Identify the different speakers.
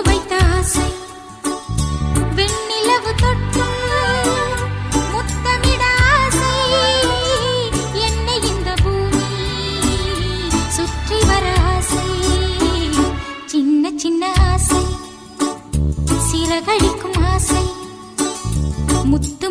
Speaker 1: வைத்த ஆசை வெண்ணிலவு தொட்டு முத்தமிட ஆசை என்னை இந்த பூமி சுற்றி வர ஆசை சின்ன சின்ன ஆசை சிறகடிக்கும் ஆசை முத்து